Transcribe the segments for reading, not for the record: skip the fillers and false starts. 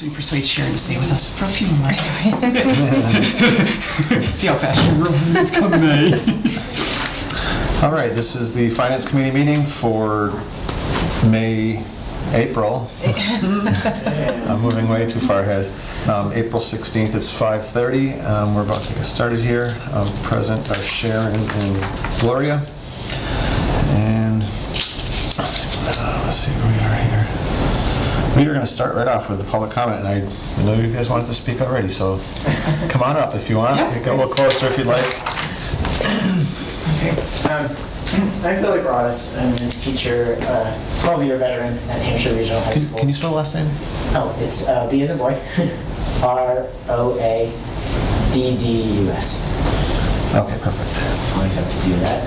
we persuade Sharon to stay with us for a few more months. See how fast she runs come May. All right, this is the Finance Committee meeting for April. I'm moving way too far ahead. April 16th, it's 5:30. We're about to get started here. Present are Sharon and Gloria. And let's see where we are here. We are going to start right off with the public comment, and I know you guys wanted to speak already, so come on up if you want. Get a little closer if you'd like. I'm Billy Broadus. I'm a teacher, 12-year veteran at Hampshire Regional High School. Can you spell the last name? Oh, it's B as in boy, R-O-A-D-D-U-S. Okay, perfect. Always have to do that.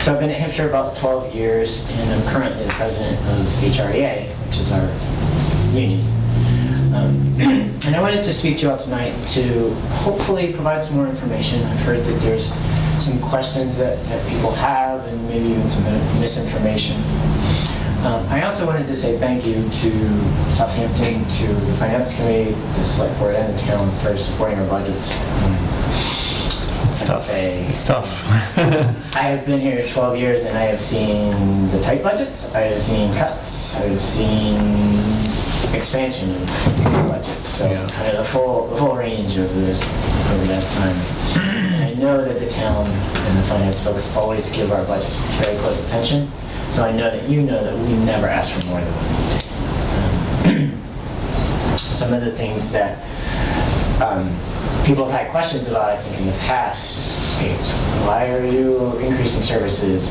So I've been at Hampshire about 12 years, and I'm currently the president of HREA, which is our union. And I wanted to speak to you all tonight to hopefully provide some more information. I've heard that there's some questions that people have and maybe even some misinformation. I also wanted to say thank you to Southampton, to the Finance Committee, the Select Board, and the town for supporting our budgets. It's tough. It's tough. I have been here 12 years and I have seen the tight budgets, I have seen cuts, I have seen expansion of budgets, so kind of the full range of this over that time. And I know that the town and the finance folks always give our budgets very close attention, so I know that you know that we never ask for more than what we need. Some of the things that people have had questions about, I think, in the past, why are you increasing services?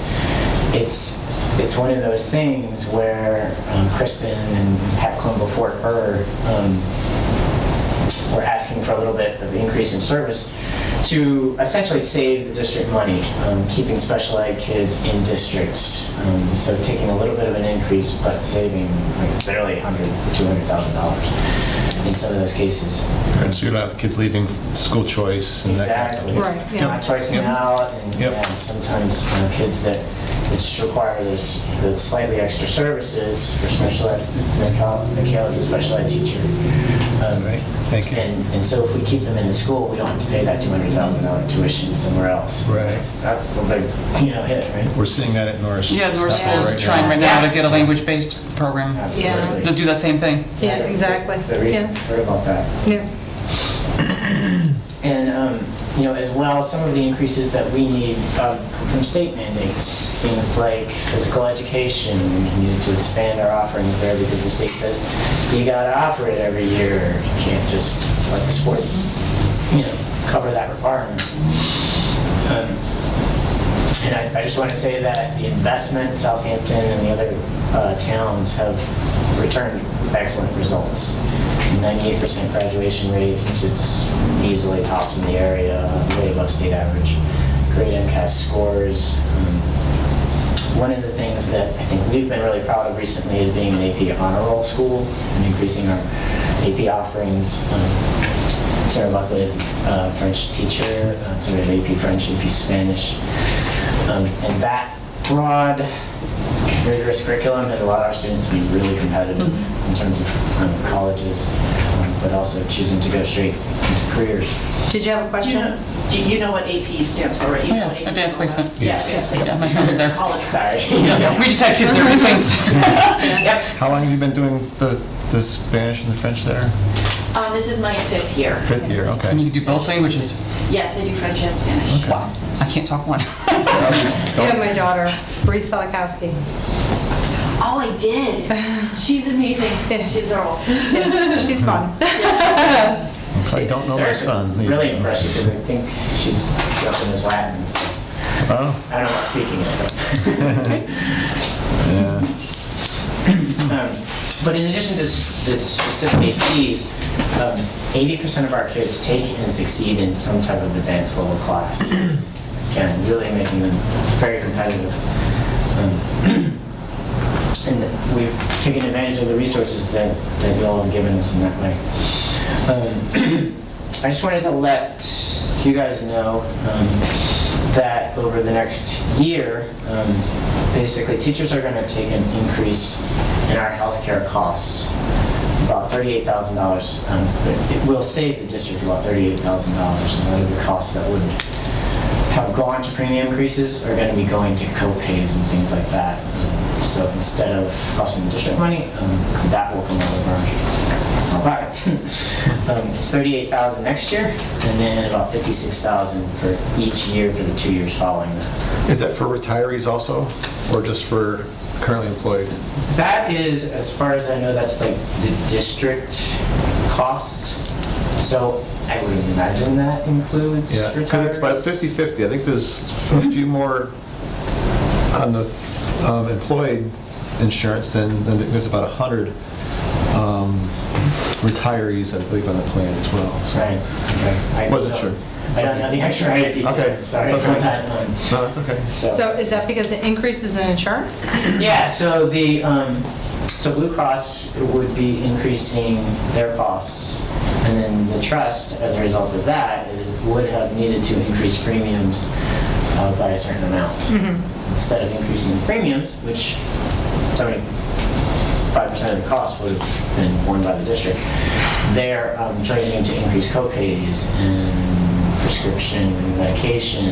It's one of those things where Kristen and Pat Klum before her were asking for a little bit of increase in service to essentially save the district money, keeping special ed kids in districts. So taking a little bit of an increase, but saving like literally $100,000 to $200,000 in some of those cases. Right, so you don't have kids leaving school choice and exactly. that. Right. Yeah. Not choicing out, and sometimes kids that which require the slightly extra services for special ed. Mikhail is a special ed teacher. Right. Thank you. And so if we keep them in the school, we don't have to pay that $200,000 tuition somewhere else. Right. That's a big hit, right? We're seeing that at Norris. Yeah, North School School's right trying right now to get a language-based program Absolutely. to do that same thing. Yeah, exactly. Heard about that. Yeah. And as well, some of the increases that we need come from state mandates. Things like physical education. We needed to expand our offerings there because the state says you got to offer it every year. You can't just let the sports, cover that requirement. And I just want to say that the investment, Southampton and the other towns have returned excellent results. 98% graduation rate, which is easily tops in the area, way above state average. Great MCAS scores. One of the things that I think we've been really proud of recently is being an AP honor roll school and increasing our AP offerings. Sarah Buckley is a French teacher, so we have AP French, AP Spanish. And that broad, rigorous curriculum has allowed our students to be really competitive in terms of colleges, but also choosing to go straight into careers. Did you have a question? Do you know what AP stands for, right? You know what AP Advanced placement. Yes. Yeah, my son was there. Sorry. Yeah, we just had kids there since. Yep. How long have you been doing the Spanish and the French there? This is my 5th year. 5th year, okay. And you can do both languages. Yes, I do French and Spanish. Okay. Wow, I can't talk one. Yeah, my daughter, Bree Selakowski. Oh, I did. She's amazing. She's adorable. She's fun. I don't know my son. Really impressive because I think she's jumping as Latin. So Oh, I don't know about speaking it. yeah. But in addition to the specific APs, 80% of our kids take and succeed in some type of advanced level class. Again, really making them very competitive. And we've taken advantage of the resources that you all have given us in that way. I just wanted to let you guys know that over the next year, basically teachers are going to take an increase in our healthcare costs, about $38,000. It will save the district about $38,000. And a lot of the costs that would have gone to premium increases are going to be going to co-pays and things like that. So instead of costing the district money, that will come out of our pockets. It's $38,000 next year, and then about $56,000 for each year for the 2 years following that. Is that for retirees also, or just for currently employed? That is, as far as I know, that's like the district costs. So I would imagine that includes Yeah, retirees. because it's about 50/50. I think there's a few more on the employed insurance than there's about 100 retirees, I believe, on the plan as well. So. Right. Okay. Wasn't sure. I don't know the extra details. Okay. Sorry It's for okay. that. No, that's okay. So is that because it increases in insurance? Yeah, so the so Blue Cross would be increasing their costs, and then the trust, as a result of that, would have needed to increase premiums by a certain amount. Instead of increasing the premiums, which 75% of the cost would have been borne by the district, they're charging to increase co-pays and prescription medication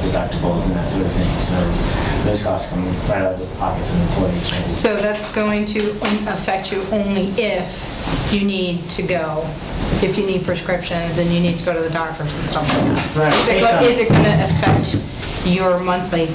deductibles and that sort of thing. So those costs come right out of the pockets of employees. Right? So that's going to affect you only if you need to go, if you need prescriptions and you need to go to the doctors and stuff like that. Right. Is it going to affect your monthly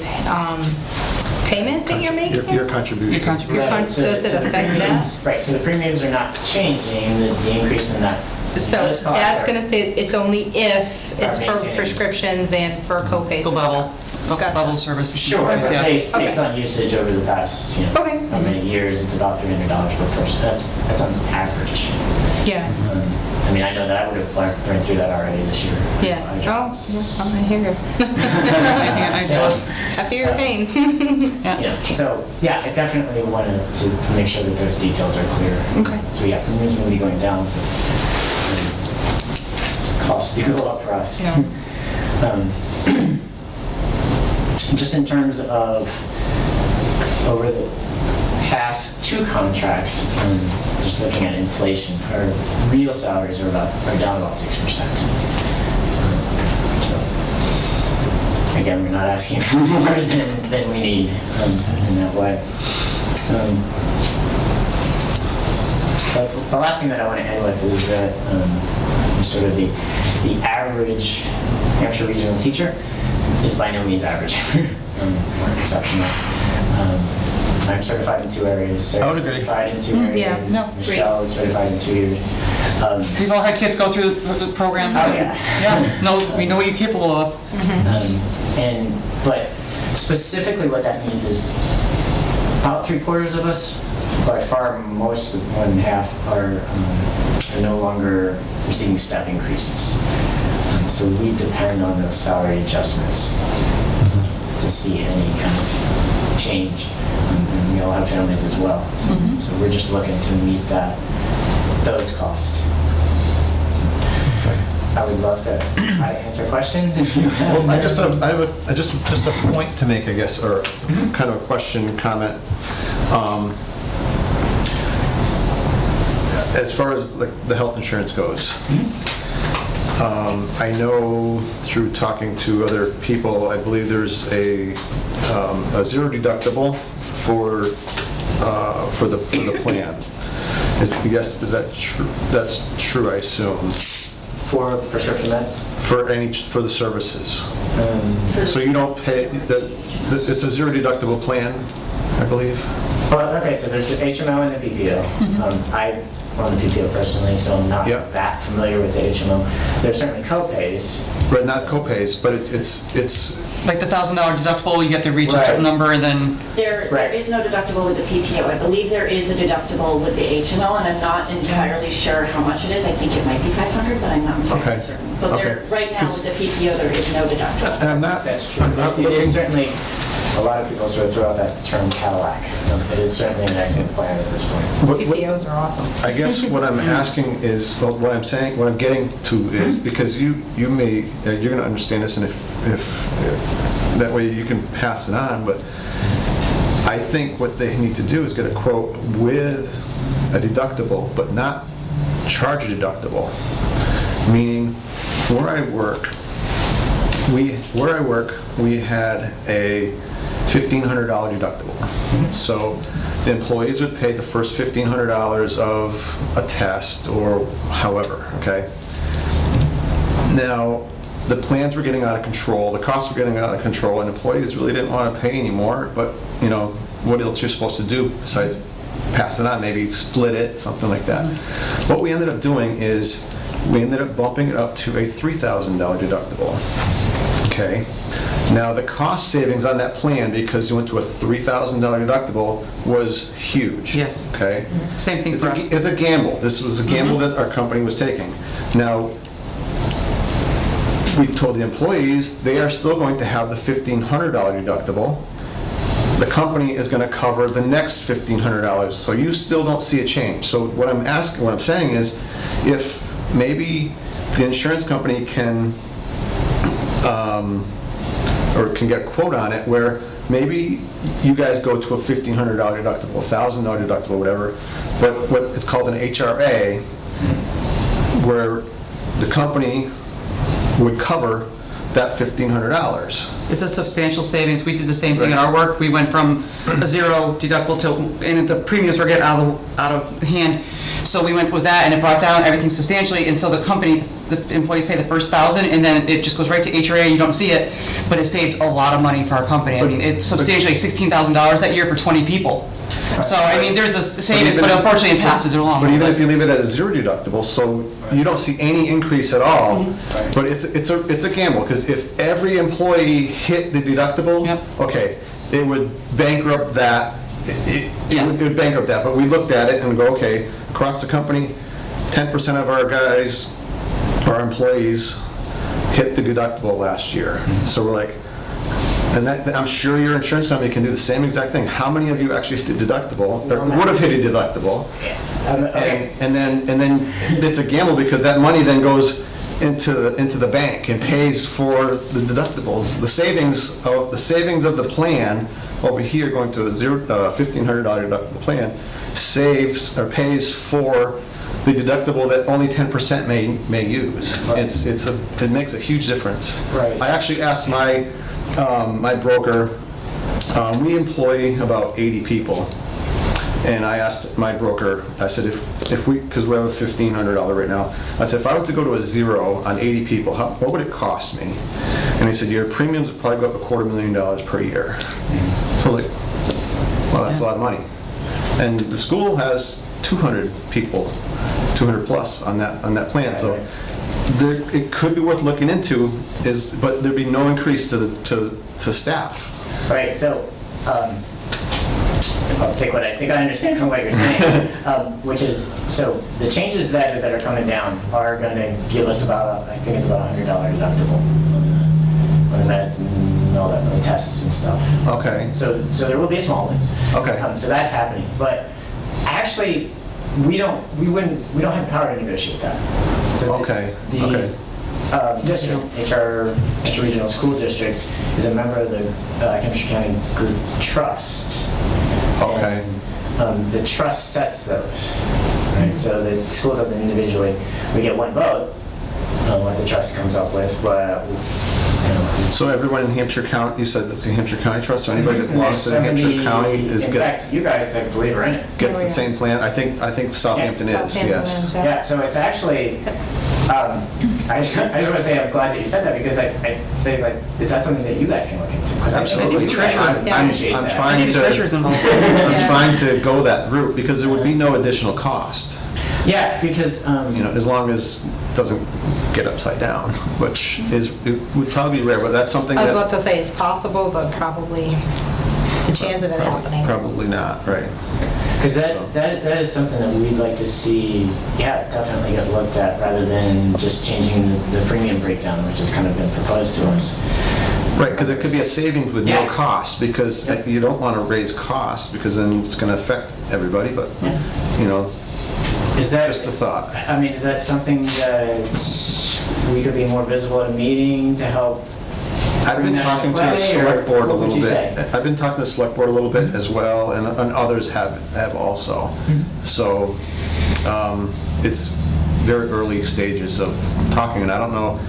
payment that you're making? Your contribution. Your contribution. Right, so- Does it so the affect premiums- that? Right, so the premiums are not changing, the increase in that. So those costs that's are- going to say it's only if it's for maintaining. prescriptions and for co-pays The and level, stuff. Gotcha. level services. Sure, but yeah. based on usage over the past, Okay. how many years, it's about $300 per person. That's on average. Yeah, I mean, I know that I would have burned through that already this year. yeah. My Oh, jobs. I hear you. I So, I feel your pain. Yeah. so, yeah, I definitely wanted to make sure that those details are clear. Okay. So, yeah, premiums will be going down, but costs do go up for us. Yeah. Just in terms of over the past 2 contracts, just looking at inflation, our real salaries are down about 6%. So again, we're not asking for more than we need in that way. But the last thing that I want to end with is that sort of the average Hampshire regional teacher is by no means average. We're exceptional. I'm certified in 2 areas. I Sarah's would agree. certified in 2 areas. Yeah, no, Michelle is certified in 2 areas. We've all had kids go through the programs. Oh, and- yeah. Yeah, no, we know what you're capable of. But specifically what that means is about 3/4 of us, by far more than half, are no longer receiving step increases. So we depend on those salary adjustments to see any kind of change. And we all have families as well. So we're just looking to meet those costs. I would love to try to answer questions if you have. Well, I have just a point to make, I guess, or kind of a question, comment. As far as like the health insurance goes, I know through talking to other people, I believe there's a 0 deductible for the plan. Is that true? That's true, I assume. For prescription meds? For the services. So you don't pay, it's a 0 deductible plan, I believe? Well, okay, so there's the HMO and the PPO. I run the PPO personally, so I'm not Yeah. that familiar with the HMO. There's certainly co-pays. Right, not co-pays, but it's Like the $1,000 deductible, you have to reach a Right. certain number and then, There Right. is no deductible with the PPO. I believe there is a deductible with the HMO, and I'm not entirely sure how much it is. I think it might be 500, but I'm not entirely Okay. certain. But there, Okay. right now with the PPO, there is no deductible. and I'm not That's true. I'm not It is looking, certainly a lot of people sort of throw out that term Cadillac. It is certainly an excellent plan at this point. PPOs are awesome. I guess what I'm asking is, well, what I'm saying, what I'm getting to is, because you may, you're going to understand this, and if that way you can pass it on, but I think what they need to do is get a quote with a deductible, but not charge a deductible. Meaning, where I work, we had a $1,500 deductible. So the employees would pay the first $1,500 of a test or however, okay? Now, the plans were getting out of control, the costs were getting out of control, and employees really didn't want to pay anymore, but, you know, what else you're supposed to do besides pass it on, maybe split it, something like that. What we ended up doing is we ended up bumping it up to a $3,000 deductible. Okay. Now the cost savings on that plan, because you went to a $3,000 deductible, was huge. Yes. Okay. Same thing for us. It's a gamble. This was a gamble that our company was taking. Now, we told the employees they are still going to have the $1,500 deductible. The company is going to cover the next $1,500, so you still don't see a change. So what I'm saying is, if maybe the insurance company can, or can get a quote on it, where maybe you guys go to a $1,500 deductible, $1,000 deductible, whatever, but what it's called an HRA, where the company would cover that $1,500. It's a substantial savings. We did the same thing at our work. We went from a zero deductible to, and the premiums were getting out of hand. So we went with that, and it brought down everything substantially. And so the company, the employees pay the first $1,000, and then it just goes right to HRA. You don't see it, but it saved a lot of money for our company. I mean, it's substantially $16,000 that year for 20 people. So, I mean, there's a savings, but unfortunately it passes along. But even if you leave it at a zero deductible, so you don't see any increase at all, but it's a gamble, because if every employee hit the deductible, Yep. okay, it would bankrupt that, it would bankrupt that, but we looked at it and go, okay, across the company, 10% of our guys, our employees, hit the deductible last year. So we're like, and that, I'm sure your insurance company can do the same exact thing. How many of you actually hit the deductible, or would have hit a deductible? Okay. And then it's a gamble, because that money then goes into the bank and pays for the deductibles. The savings of the plan over here, going to a $1,500 deductible plan, saves or pays for the deductible that only 10% may use. Right. It makes a huge difference. Right. I actually asked my broker. We employ about 80 people. And I asked my broker, I said, if we, because we have a $1,500 right now, I said, if I was to go to a zero on 80 people, what would it cost me? And he said, your premiums would probably go up $250,000 per year. So like, well, that's a lot of money. And the school has 200 people, 200 plus on that plan. So it could be worth looking into, but there'd be no increase to staff. Right, so, I'll take what I think I understand from what you're saying, which is, so the changes that are coming down are going to give us about, I think it's about $100 deductible on the meds and all that, the tests and stuff. Okay. So there will be a small one. Okay. So that's happening, but actually, we don't have the power to negotiate that. So Okay. The district, HR Regional School District, is a member of the Hampshire County Group Trust. Okay. And, the trust sets those, right? So the school doesn't individually. We get one vote on what the trust comes up with, but So everyone in Hampshire County, you said that's the Hampshire County Trust, so anybody that belongs to Hampshire County in fact, you guys, I believe, are in it. gets the same plan? I think Southampton is, yes. Yeah, so it's actually, I just want to say I'm glad that you said that, because I say, like, is that something that you guys can look into? Because I think Absolutely. you guys appreciate I'm that. trying I think the treasurer's involved. I'm trying to go that route, because there would be no additional cost, Yeah, because, as long as it doesn't get upside down, which it would probably be rare, but that's something I was that... about to say it's possible, but probably the chance of it happening. Probably not, right. because that is something that we'd like to see, definitely get looked at, rather than just changing the premium breakdown, which has kind of been proposed to us. Right, because it could be a savings with no Yeah. cost, because you don't want to raise costs, because then it's going to affect everybody, but, you know, Is that, just a thought. I mean, is that something that we could be more visible at a meeting to help? I've been bring that talking into to the play, or select board a what would little you bit. say? I've been talking to the select board a little bit as well, and others have also. So it's very early stages of talking, and I don't know,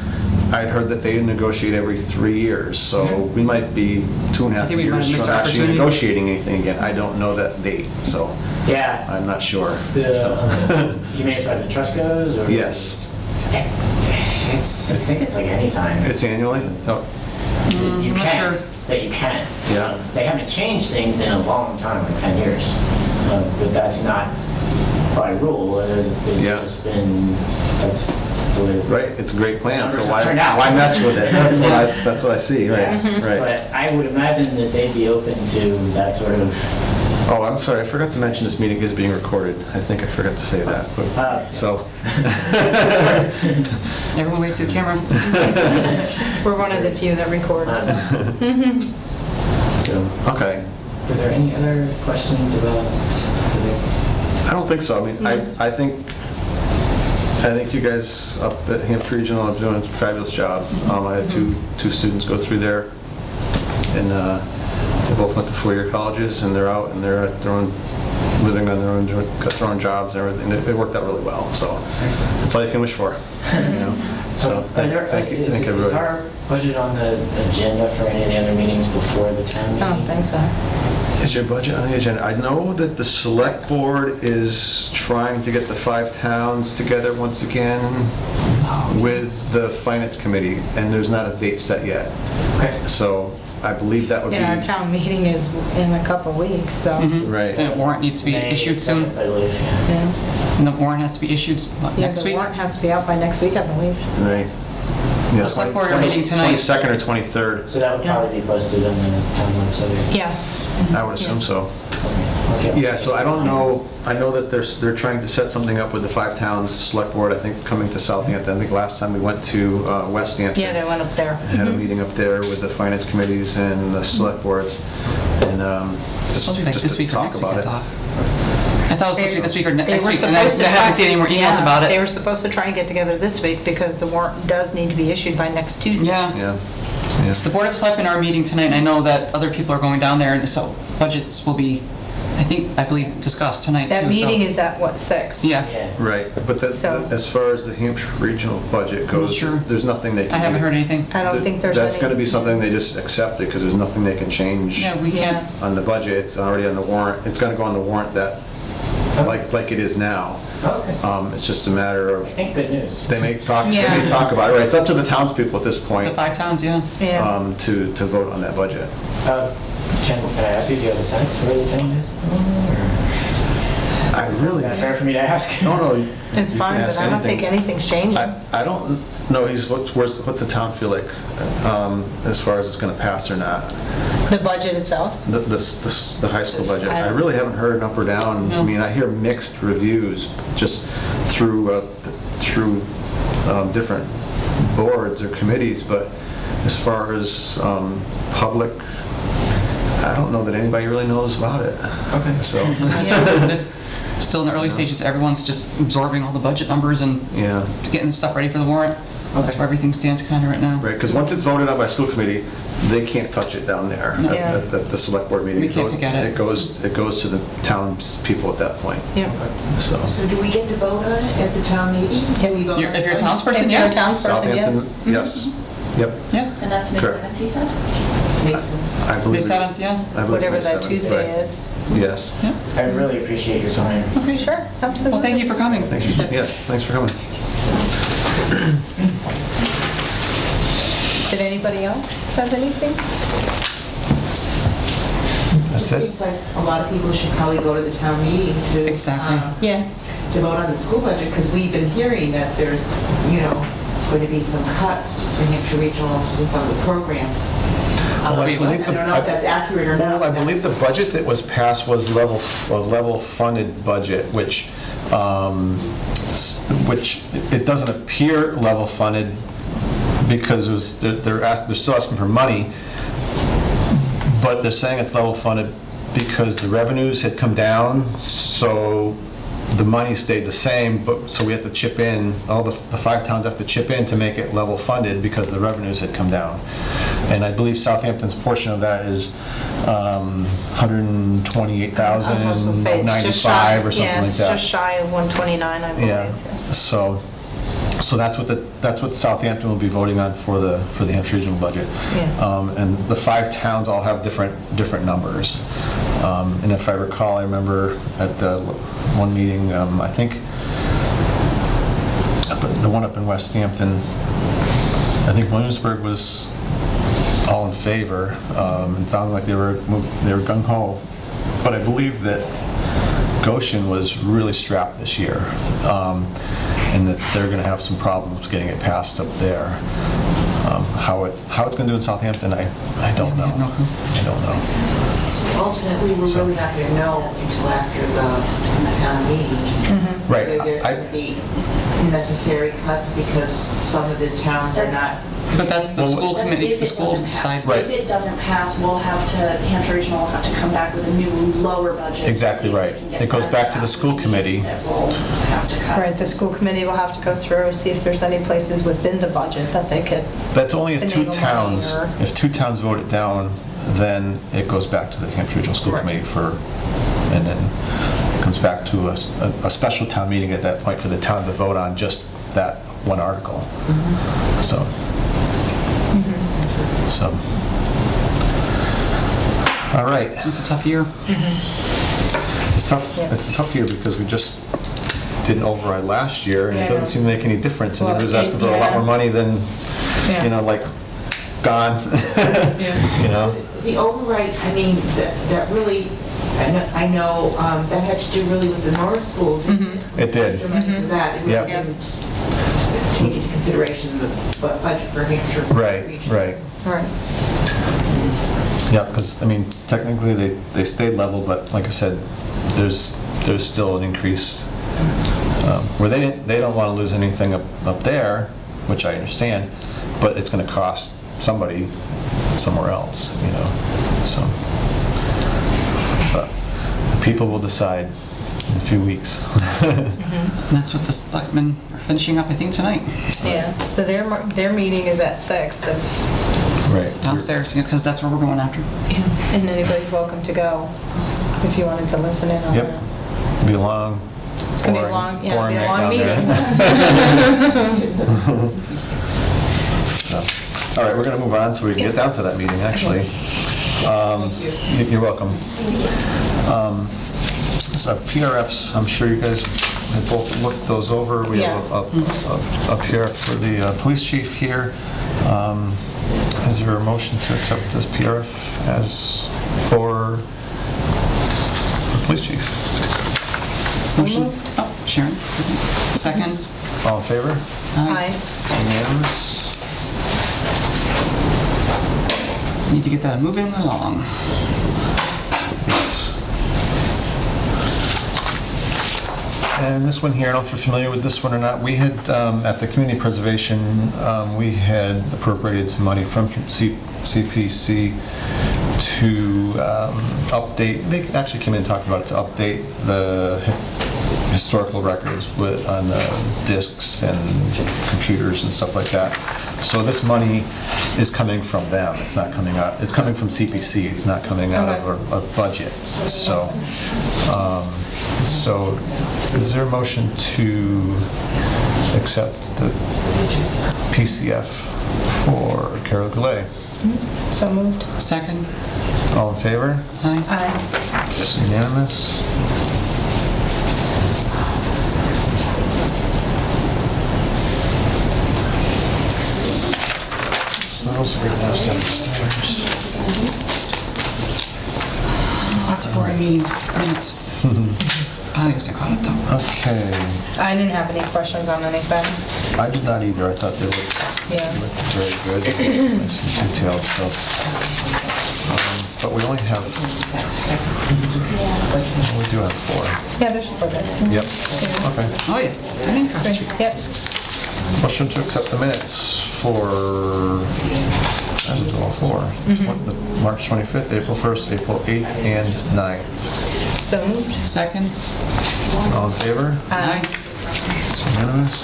I'd heard that they negotiate every 3 years, so we might be 2.5 I think we might have years missed from our actually opportunity. negotiating anything again. I don't know that date, so Yeah, I'm not sure. the, you mean as far as the trust goes, or? Yes. It's, I think it's like any time. It's annually? Oh, You I'm not can, sure. that you can. Yeah. They haven't changed things in a long time, like 10 years. But that's not by rule, it's Yeah. just been, that's the way. right, it's a great plan, so Numbers why turned out. why mess with it? That's what I see, right, right. But I would imagine that they'd be open to that sort of, Oh, I'm sorry, I forgot to mention this meeting is being recorded. I think I forgot to say that, but, so. Everyone wave to the camera. We're one of the few that record, so. so. Okay. Were there any other questions about? I don't think so. I mean, I think you guys up at Hampshire Regional are doing a fabulous job. I had two students go through there, and they both went to four-year colleges, and they're out and they're at their own, living on their own, got their own jobs and everything. It worked out really well, so that's all you can wish for. You know? So thank you, Is everybody. our budget on the agenda for any of the other meetings before the town I meeting? don't think so. Is your budget on the agenda? I know that the select board is trying to get the 5 towns together once again with the finance committee, and there's not a date set yet. Okay. So I believe that would be... And our town meeting is in a couple weeks, so. Right. And the warrant needs to be May issued soon. 7th, I believe, yeah. Yeah, And the warrant has to be issued what, Yeah, next the week? warrant has to be out by next week, I believe. Right. The select board are meeting tonight. 22nd or 23rd, So that would probably be posted on the town website. Yeah. I would assume so. Okay. Yeah, so I don't know, I know that they're trying to set something up with the 5 towns select board, I think coming to Southampton. I think last time we went to Westhampton. Yeah, they went up there. Had a meeting up there with the finance committees and the select boards, and It's supposed to be like just this to week or talk next week, about I it. thought. I thought it was supposed to be this week or They next were week, and I supposed to haven't try- seen any more emails yeah, about They it. were supposed to try and get together this week because the warrant does need to be issued by next Tuesday. Yeah. Yeah, The Board of Selectmen are meeting tonight, and I know that other people are going down there, and so budgets will be, I believe, discussed tonight too. That meeting so- is at, what, 6? Yeah. Yeah. right, but So- as far as the Hampshire regional budget goes, Sure. there's nothing they can do. I haven't heard anything. I don't think there's That's any. gonna be something they just accept it, because there's nothing they can change Yeah, we Yeah. can't. on the budget. It's already on the warrant, it's gonna go on the warrant that, like it is now. Okay. It's just a matter I of, think good news. they may talk Yeah. about it, right? It's up to the townspeople at this The point 5 towns, yeah. Yeah. to vote on that budget. Can I ask you, do you have a sense where the town is at the moment? Or I is really, that fair for me to ask? no, It's you can fine, ask but I don't think anything. anything's changing. I don't know, what's the town feel like, as far as it's gonna pass or not? The budget itself? The high school budget. I really haven't heard an up or down. I mean, I hear mixed reviews just through different boards or committees, but as far as public, I don't know that anybody really knows about it. Okay. So, This- Still in the early stages, everyone's just absorbing all the budget numbers and yeah, getting stuff ready for the warrant. That's Okay. where everything stands kind of right now. right, because once it's voted on by school committee, they can't touch it down there No. Yeah. at the select board meeting. We can't pick at it. It goes to the townspeople at that point, Yeah. so. So do we get to vote on it at the town meeting? Can we vote on If you're a it? townsperson, If you're a yeah. townsperson, yes. Southampton, yes, yep, Yeah. And that's May Correct. 7th, you said? Mason? I believe May it's... 7th, yeah. I believe it's Whatever May that 7th, Tuesday right. is. Yes. I really appreciate your time. Okay, sure, absolutely. Well, thank you for coming. Thank you. Yes, thanks for coming. Did anybody else have anything? It That's it. seems like a lot of people should probably go to the town meeting to... Exactly. Yes. To vote on the school budget, because we've been hearing that there's, going to be some cuts in Hampshire Regional in some of the programs. Well, I I believe don't know if that's accurate or not. Well, I believe the budget that was passed was a level funded budget, which it doesn't appear level funded because they're still asking for money, but they're saying it's level funded because the revenues had come down, so the money stayed the same, but, so we have to chip in, all the 5 towns have to chip in to make it level funded because the revenues had come down. And I believe Southampton's portion of that is $128,095 or something like Yeah, that. it's just shy of 129, I believe. Yeah, so that's what Southampton will be voting on for the Hampshire regional budget. Yeah. And the 5 towns all have different numbers. And if I recall, I remember at the one meeting, I think the one up in Westhampton, I think Williamsburg was all in favor. It sounded like they were gung-ho. But I believe that Goshen was really strapped this year, and that they're going to have some problems getting it passed up there. How it's going to do in Southampton, I don't know. I don't know. So ultimately, we're really not going to know until after the town meeting. Right. Whether there's going to be necessary cuts because some of the towns are not. But that's the school That's committee, if the it school doesn't pass. decide. Right. If it doesn't pass, Hampshire Regional will have to come back with a new lower budget. to Exactly see if right. they can get It goes that back to the passed, school which committee. means that we'll have to cut. Right, the school committee will have to go through, see if there's any places within the budget that they could, That's only if 2 Finagle money towns, or- if 2 towns vote it down, then it goes back to the Hampshire Regional School Right. Committee and then it comes back to a special town meeting at that point for the town to vote on just that one article. So. All right. It's a tough year. It's tough. Yeah. It's a tough year because we just didn't override last year, and it Yeah. doesn't seem to make any difference. And Well, everybody's asking for a lot yeah. more money than, Yeah. like, gone. You know. The override, I mean, that really, I know that had to do really with the North School, didn't it? It did. For that, it Yep. really didn't take into consideration the budget for Hampshire. Right. region. Right. right. Yeah, because I mean, technically they stayed level, but like I said, there's still an increase where they don't want to lose anything up there, which I understand, but it's going to cost somebody somewhere else, So, but the people will decide in a few weeks. And that's what the selectmen are finishing up, I think, tonight, Yeah, so their meeting is at 6, Right. downstairs, because that's where we're going after. and anybody's welcome to go if you wanted to listen in on Yep. that. It'll be a long. It's gonna be a boring- long, yeah, boring it'll be a night long down meeting. there. So, all right, we're going to move on so we can get down to that meeting, actually. You're welcome. So PRFs, I'm sure you guys have both looked those over. We have a PRF for the police chief here. Is there a motion to accept this PRF as for the police chief? Motion. Oh, Sharon. Second. All in favor? Aye. It's unanimous. Need to get that moving along. And this one here, I don't know if you're familiar with this one or not, we had, at the community preservation, we had appropriated some money from CPC to update, they actually came in and talked about it, to update the historical records on discs and computers and stuff like that. So this money is coming from them, it's not coming out, it's coming from CPC, it's not coming out of our budget. So is there a motion to accept the PCF for Carol Goulet? So moved. Second. All in favor? Aye. Aye. It's unanimous. Those are good downstairs. Lots of boring minutes. I guess I caught it though. Okay, I didn't have any questions on anything. I did not either, I thought they looked Yeah. very good, nice and detailed stuff. But we only have, we do have 4. Yeah, there's 4 there. Yep, okay. Oh, yeah. I didn't catch it. Yep. Motion to accept the minutes for, I will do all four. March 25th, April 1st, April 8th, and 9th. So moved. Second? All in favor? Aye. It's unanimous.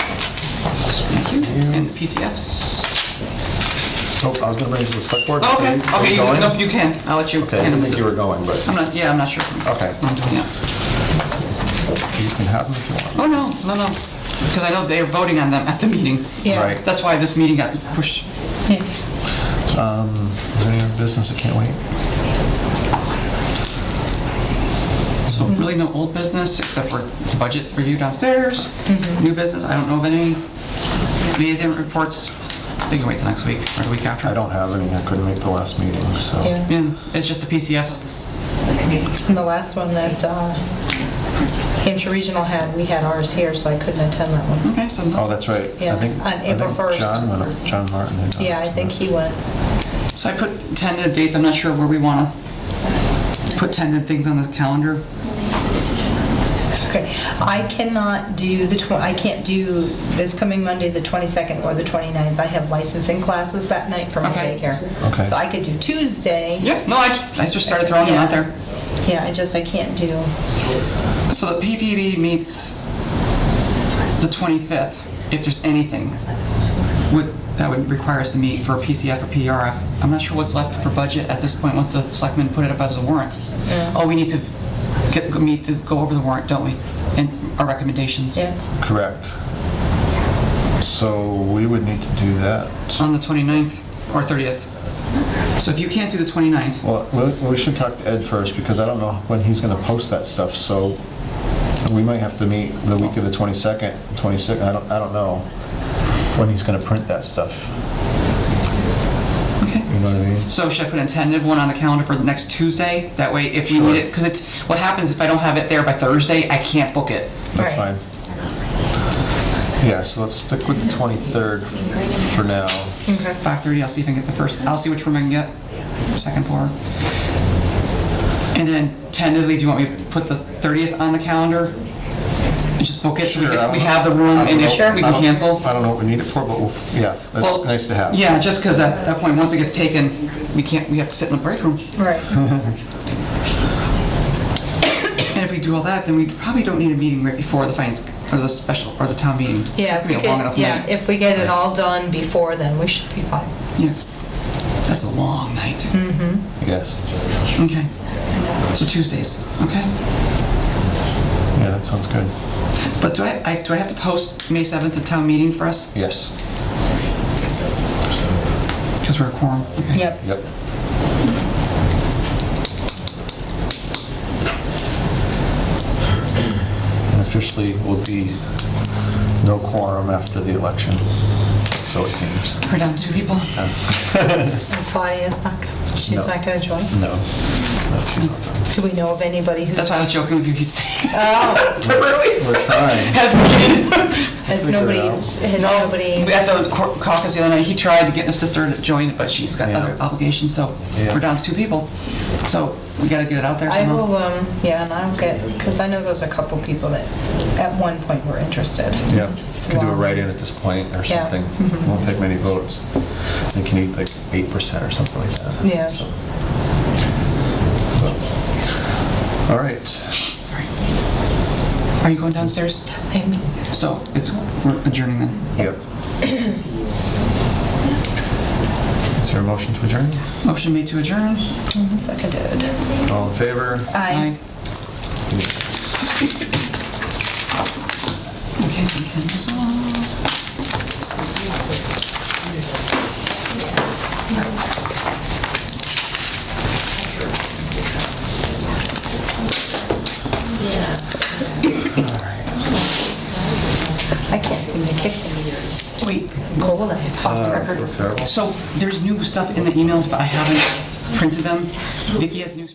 Thank you. And the PCFs? Oh, I was gonna bring it to the select board. Okay, Are okay, you going? no, you can. I'll let you. Okay, I hand didn't them think to- you were going, but I'm not, yeah, I'm not sure. okay. I'm doing it. You can have them if you want. Oh, no. Because I know they're voting on them at the meeting. Yeah. Right. That's why this meeting got pushed. Yeah. Is there any other business that can't wait? So really no old business except for the budget review downstairs. New business, I don't know of any. Liaison reports, they can wait till next week or the week after. I don't have any. I couldn't make the last meeting, so. Yeah. And it's just the PCFs. And the last one that Hampshire Regional had, we had ours here, so I couldn't attend that one. Okay, so Oh, that's right. Yeah, I think on April 1st. John went up, John Martin had gone Yeah, up I to think that. he went. I put tentative dates. I'm not sure where we want to put tentative things on the calendar. Okay, I cannot do I can't do this coming Monday, the 22nd or the 29th. I have licensing classes that night for my Okay. daycare. Okay. So I could do Tuesday. Yeah, no, I just started throwing them out there. Yeah, I can't do. So the PPB meets the 25th, if there's anything that would require us to meet for a PCF or PRF. I'm not sure what's left for budget at this point once the selectmen put it up as a warrant. Oh, we need to meet to go over the warrant, don't we? And our recommendations. Yeah. Correct. So we would need to do that. On the 29th or 30th. So if you can't do the 29th, Well, we should talk to Ed first because I don't know when he's going to post that stuff. So we might have to meet the week of the 22nd, 26th. I don't know when he's going to print that stuff. okay. You know what I mean? So should I put a tentative one on the calendar for the next Tuesday? That way if we Sure. need it, because it's, what happens if I don't have it there by Thursday, I can't book it. That's Right. fine. Yeah, so let's stick with the 23rd for now. Okay. 5:30, I'll see if I can get the first, I'll see which room I can get, second floor. And then tentatively, do you want me to put the 30th on the calendar? And just book it so Sure, we have the room and if we can cancel? I don't know what we need it for, but yeah, that's Well, nice to have. Yeah, just because at that point, once it gets taken, we have to sit in the break room. Right. And if we do all that, then we probably don't need a meeting right before the finance, or the special, or the town meeting. So Yeah, it's gonna be a long enough yeah, night. if we get it all done before then, we should be fine. Yeah, 'cause that's a long night. Yes. Okay. So Tuesdays, okay? Yeah, that sounds good. But do I have to post May 7th the town meeting for us? Yes. Because we're a quorum? Okay. Yep. Yep. And officially will be no quorum after the election, so it seems. We're down to 2 people. And Claudia's back. She's No. not going to join. No. No, she's not done. Do we know of anybody who's? That's why I was joking with you if you'd say. Oh, We're trying. Has been. has Figure it nobody, out. has nobody? At the caucus the other night, he tried to get his sister to join, but she's got Yeah. other obligations, so Yeah. we're down to 2 people. So we gotta get it out there I somehow. will, yeah, and I'll get, because I know there's a couple people that at one point were interested. Yeah, So, could do a write-in at this point or Yeah. something. Won't take many votes. I think you need like 8% or something like that. Yeah. So. All right. Sorry. Are you going downstairs? Maybe. So we're adjourning then. Yep. Is there a motion to adjourn? Motion made to adjourn. Seconded. All in favor? Aye. Okay, so we can resolve. I can't seem to kick this. Wait, Cold. off the So record. terrible. So there's new stuff in the emails, but I haven't printed them. Vicky has new.